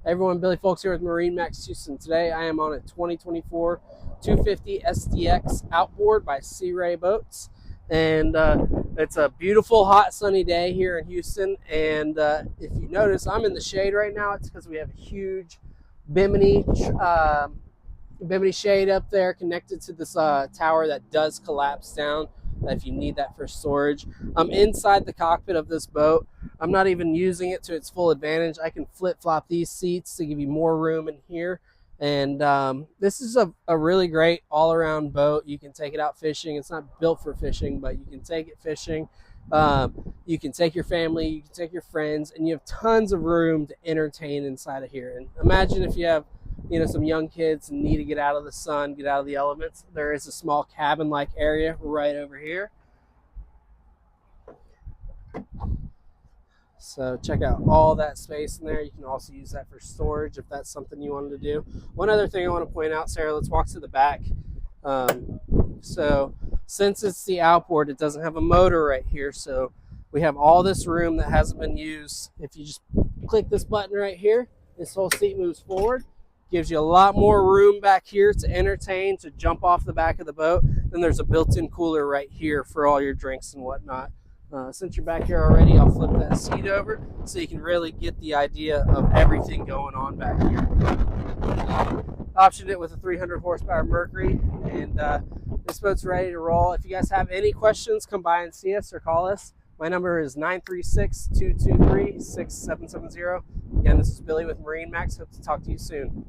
Everyone, Billy Folks here with MarineMax Houston. Today I am on a 2024 250 SDX Outboard by Sea Ray Boats, and it's a beautiful hot sunny day here in Houston. And if you notice, I'm in the shade right now. It's because we have a huge bimini shade up there connected to this tower that does collapse down if you need that for storage. I'm inside the cockpit of this boat. I'm not even using it to its full advantage. I can flip-flop these seats to give you more room in here. And this is a really great all-around boat. You can take it out fishing. It's not built for fishing, but you can take it fishing. You can take your family, you can take your friends, and you have tons of room to entertain inside of here. And imagine if you have some young kids and need to get out of the sun, get out of the elements. There is a small cabin-like area right over here. So check out all that space in there. You can also use that for storage if that's something you wanted to do. One other thing I want to point out, Sarah, let's walk to the back. So since it's the Outboard, it doesn't have a motor right here. So we have all this room that hasn't been used. If you just click this button right here, this whole seat moves forward. Gives you a lot more room back here to entertain, to jump off the back of the boat. Then there's a built-in cooler right here for all your drinks and whatnot. Since you're back here already, I'll flip that seat over so you can really get the idea of everything going on back here. Optioned it with a 300 horsepower Mercury, and this boat's ready to roll. If you guys have any questions, come by and see us or call us. My number is 936-223-6770. Again, this is Billy with MarineMax. Hope to talk to you soon.